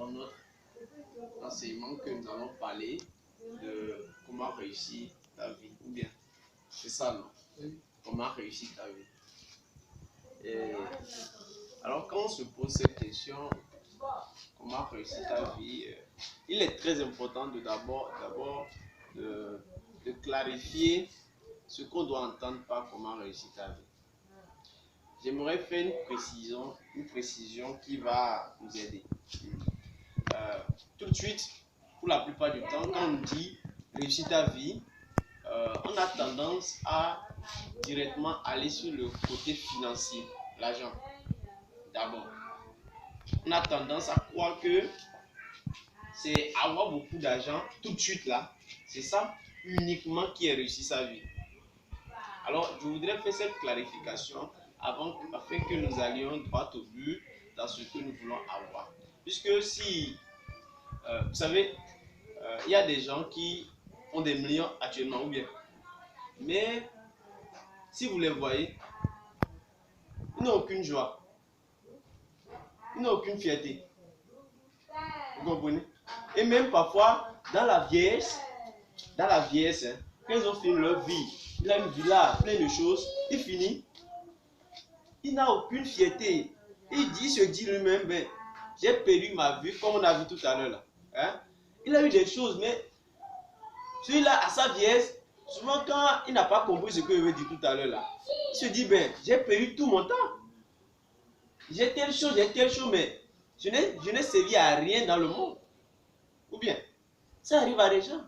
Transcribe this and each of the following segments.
dans notre enseignement que nous allons parler de comment réussir ta vie. Ou bien, c'est ça, non? Oui. Comment réussir ta vie. Et alors, quand on se pose cette question, comment réussir ta vie, il est très important de d'abord de clarifier ce qu'on doit entendre par comment réussir ta vie. J'aimerais faire une précision qui va nous aider. Tout de suite, pour la plupart du temps, quand on dit réussir ta vie, on a tendance à directement aller sur le côté financier, l'argent. D'abord, on a tendance à croire que c'est avoir beaucoup d'argent tout de suite là, c'est ça uniquement qui a réussi sa vie. Alors, je voudrais faire cette clarification afin que nous allions droit au but dans ce que nous voulons avoir. Puisque si, vous savez, il y a des gens qui ont des millions actuellement, ou bien, mais si vous les voyez, ils n'ont aucune joie, ils n'ont aucune fierté. Vous comprenez? Et même parfois, dans la vieillesse, hein, quand ils ont fini leur vie, il a une villa, plein de choses, il finit, il n'a aucune fierté. Il se dit lui-même, ben, j'ai perdu ma vie, comme on a vu tout à l'heure là. Hein? Il a eu des choses, mais celui-là, à sa vieillesse, souvent quand il n'a pas compris ce que je veux dire tout à l'heure là, il se dit, ben, j'ai perdu tout mon temps. J'ai telle chose, mais je n'ai servi à rien dans le monde. Ou bien, ça arrive à des gens.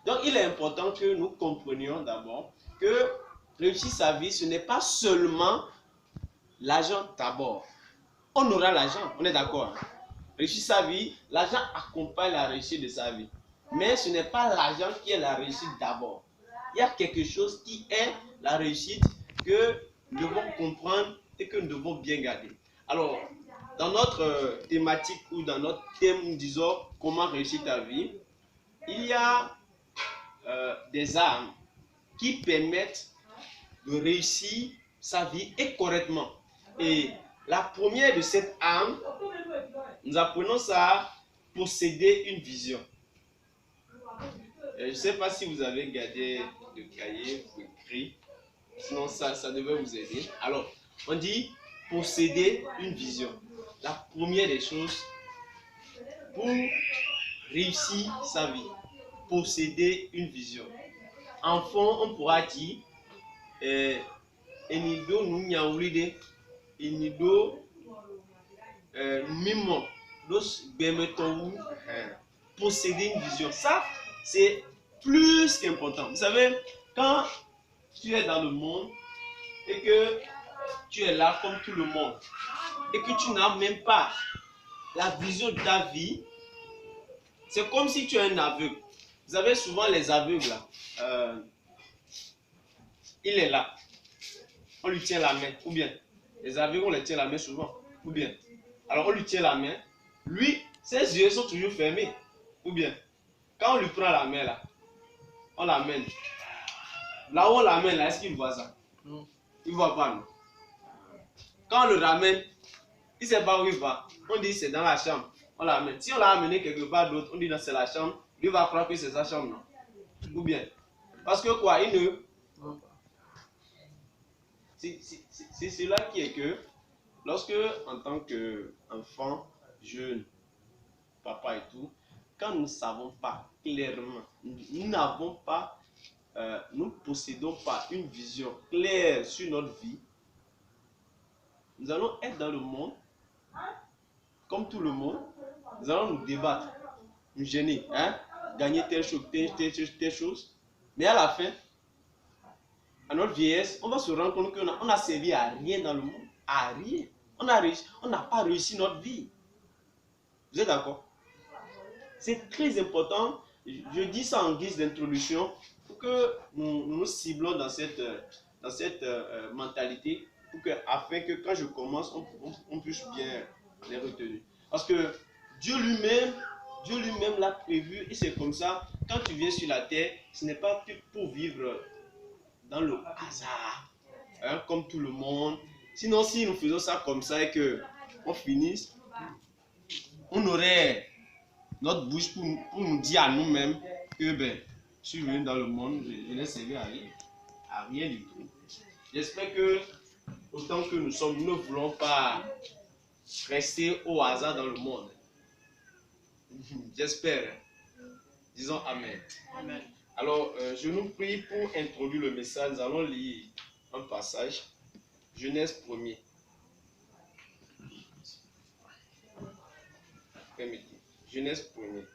Donc, il est important que nous comprenions d'abord que réussir sa vie, ce n'est pas seulement l'argent d'abord. On aura l'argent, on est d'accord. Hein? Réussir sa vie, l'argent accompagne la réussite de sa vie. Mais ce n'est pas l'argent qui est la réussite d'abord. Il y a quelque chose qui est la réussite que nous devons comprendre et que nous devons bien garder. Alors, dans notre thématique ou dans notre thème, disons, comment réussir ta vie, il y a des armes qui permettent de réussir sa vie et correctement. Et la première de cette arme, nous apprenons ça à posséder une vision. Je ne sais pas si vous avez gardé le cahier ou écrit, sinon ça devrait vous aider. Alors, on dit posséder une vision. La première des choses pour réussir sa vie, posséder une vision. En fond, on pourra dire enido nunyaulide, enido mimo, dos bemetou, posséder une vision. Ça, c'est plus qu'important. Vous savez, quand tu es dans le monde et que tu es là comme tout le monde et que tu n'as même pas la vision de ta vie, c'est comme si tu es un aveugle. Vous avez souvent les aveugles là. Il est là. On lui tient la main. Ou bien, les aveugles, on les tient la main souvent. Ou bien, alors on lui tient la main. Lui, ses yeux sont toujours fermés. Ou bien, quand on lui prend la main là, on l'amène. Là où on l'amène là, est-ce qu'il voit ça? Non. Il ne voit pas, non. Quand on le ramène, il ne sait pas où il va. On dit c'est dans la chambre. On l'amène. Si on l'a amené quelque part d'autre, on dit c'est la chambre. Lui va croire que c'est sa chambre, non. Ou bien, parce que quoi, il ne... C'est cela qui est que, lorsque, en tant qu'enfant, jeune, papa et tout, quand nous ne savons pas clairement, nous n'avons pas, nous ne possédons pas une vision claire sur notre vie, nous allons être dans le monde, comme tout le monde, nous allons nous débattre, nous gêner, hein, gagner telle chose, mais à la fin, à notre vieillesse, on va se rendre compte qu'on n'a servi à rien dans le monde, à rien. On n'a pas réussi notre vie. Vous êtes d'accord? C'est très important. Je dis ça en guise d'introduction pour que nous ciblons dans cette mentalité, afin que quand je commence, on puisse bien les retenir. Parce que Dieu lui-même l'a prévu et c'est comme ça. Quand tu viens sur la terre, ce n'est pas pour vivre dans le hasard, hein, comme tout le monde. Sinon, si nous faisons ça comme ça et que on finisse, on aurait notre bouche pour nous dire à nous-mêmes que ben, je suis venu dans le monde, je n'ai servi à rien du tout. J'espère que autant que nous sommes, nous ne voulons pas rester au hasard dans le monde. J'espère. Disons Amen. Amen. Alors, je nous prie pour introduire le message. Nous allons lire un passage. Genèse 1er. Genèse 1er.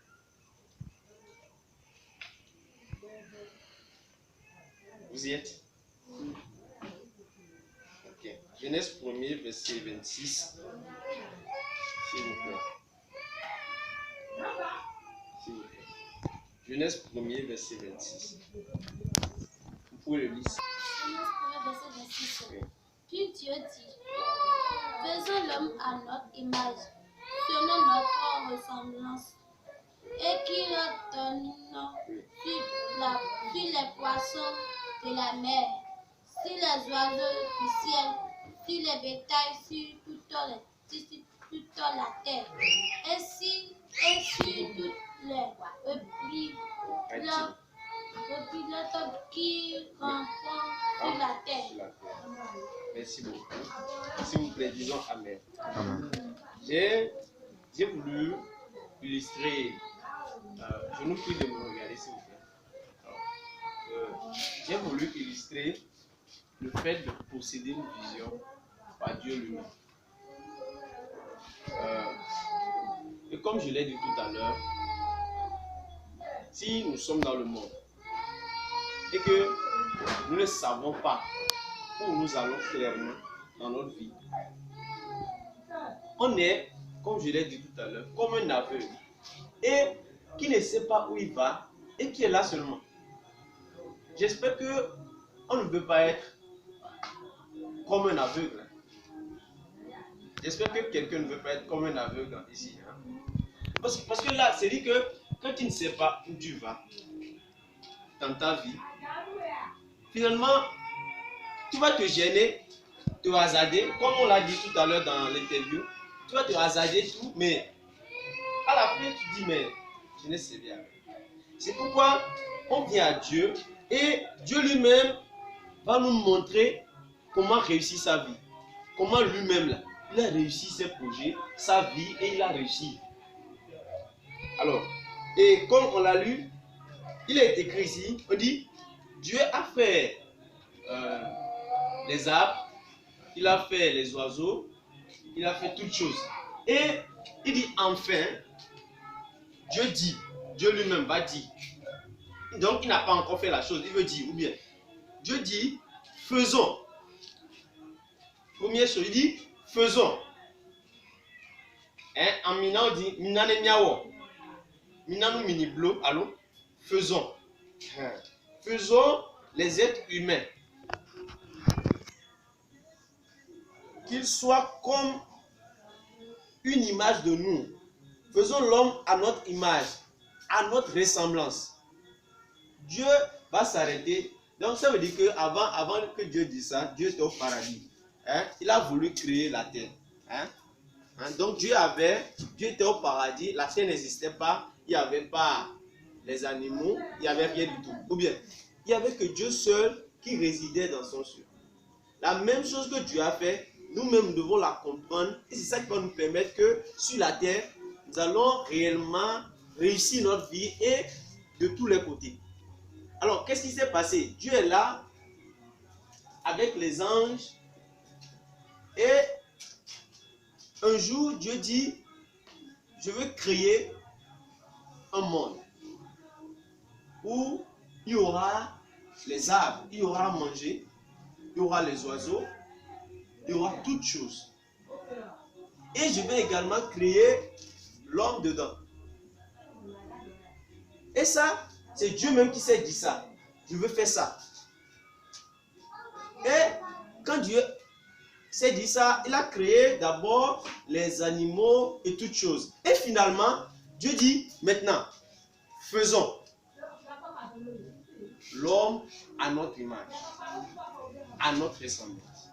Vous y êtes? Ok. Genèse 1er, verset 26. S'il vous plaît. S'il vous plaît. Genèse 1er, verset 26. Vous pouvez le lire. Genèse 1er, verset 26. Puis Dieu dit, faisons l'homme à notre image, selon notre ressemblance, et qu'il domine sur les poissons de la mer, sur les oiseaux du ciel, sur les bétails, sur toute la terre, et sur toutes les pilotes qui rampent sur la terre. Merci beaucoup. S'il vous plaît, disons Amen. Amen. J'ai voulu illustrer, je nous prie de me regarder s'il vous plaît. J'ai voulu illustrer le fait de posséder une vision par Dieu lui-même. Et comme je l'ai dit tout à l'heure, si nous sommes dans le monde et que nous ne savons pas où nous allons clairement dans notre vie, on est, comme je l'ai dit tout à l'heure, comme un aveugle et qui ne sait pas où il va et qui est là seulement. J'espère que on ne veut pas être comme un aveugle. J'espère que quelqu'un ne veut pas être comme un aveugle ici. Hein? Parce que là, c'est dit que quand tu ne sais pas où tu vas dans ta vie, finalement, tu vas te gêner, te hasarder, comme on l'a dit tout à l'heure dans l'interview, tu vas te hasarder tout, mais à la fin, tu dis, mais je ne sais bien. C'est pourquoi on vient à Dieu et Dieu lui-même va nous montrer comment réussir sa vie. Comment lui-même, là, il a réussi ses projets, sa vie et il a réussi. Alors, et comme on l'a lu, il est écrit ici, on dit, Dieu a fait les arbres, il a fait les oiseaux, il a fait toutes choses. Et il dit enfin, Dieu dit, Dieu lui-même va dire. Donc il n'a pas encore fait la chose, il veut dire, ou bien, Dieu dit, faisons. Première chose, il dit, faisons. Hein? En mina, on dit, mina ne miawo. Mina nous mini blo, allô? Faisons. Faisons les êtres humains. Qu'ils soient comme une image de nous. Faisons l'homme à notre image, à notre ressemblance. Dieu va s'arrêter. Donc ça veut dire que avant que Dieu dise ça, Dieu était au paradis. Hein? Il a voulu créer la terre. Hein? Donc Dieu était au paradis, la terre n'existait pas, il n'y avait pas les animaux, il n'y avait rien du tout. Ou bien, il n'y avait que Dieu seul qui résidait dans son ciel. La même chose que Dieu a fait, nous-mêmes devons la comprendre. Et c'est ça qui va nous permettre que sur la terre, nous allons réellement réussir notre vie et de tous les côtés. Alors, qu'est-ce qui s'est passé? Dieu est là avec les anges et un jour, Dieu dit, je veux créer un monde où il y aura les arbres, il y aura à manger, il y aura les oiseaux, il y aura toutes choses. Et je vais également créer l'homme dedans. Et ça, c'est Dieu même qui s'est dit ça. Je veux faire ça. Et quand Dieu s'est dit ça, il a créé d'abord les animaux et toutes choses. Et finalement, Dieu dit, maintenant, faisons l'homme à notre image, à notre ressemblance.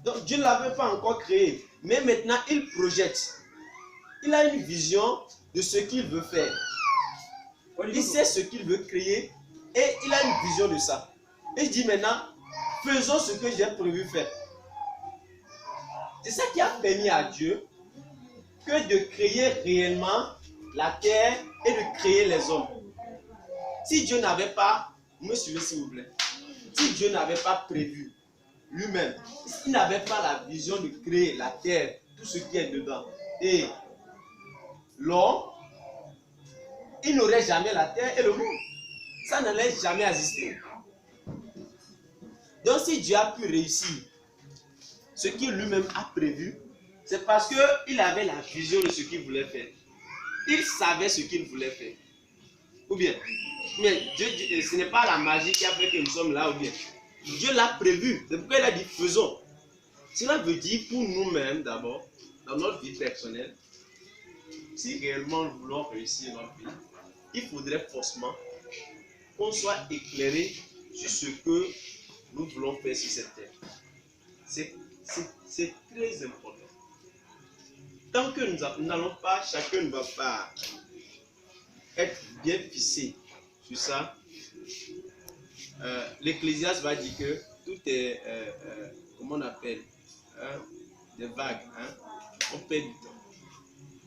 Donc Dieu ne l'avait pas encore créé, mais maintenant il projette Il a une vision de ce qu'il veut faire. Il sait ce qu'il veut créer et il a une vision de ça. Et il dit maintenant, faisons ce que j'ai prévu faire. C'est ça qui a permis à Dieu que de créer réellement la terre et de créer les hommes. Si Dieu n'avait pas, vous me suivez s'il vous plaît, si Dieu n'avait pas prévu lui-même, s'il n'avait pas la vision de créer la terre, tout ce qui est dedans, et l'homme, il n'aurait jamais la terre et le monde. Ça n'allait jamais exister. Donc si Dieu a pu réussir ce qu'il lui-même a prévu, c'est parce qu'il avait la vision de ce qu'il voulait faire. Il savait ce qu'il voulait faire. Ou bien, mais Dieu, ce n'est pas la magie qui a fait que nous sommes là, ou bien. Dieu l'a prévu. C'est pourquoi il a dit faisons. Cela veut dire pour nous-mêmes d'abord, dans notre vie personnelle, si réellement nous voulons réussir notre vie, il faudrait forcément qu'on soit éclairé sur ce que nous voulons faire sur cette terre. C'est très important. Tant que nous n'allons pas, chacun ne va pas être bien fixé sur ça, l'Ecclésiaste va dire que tout est, comment on appelle, des vagues, on perd du temps.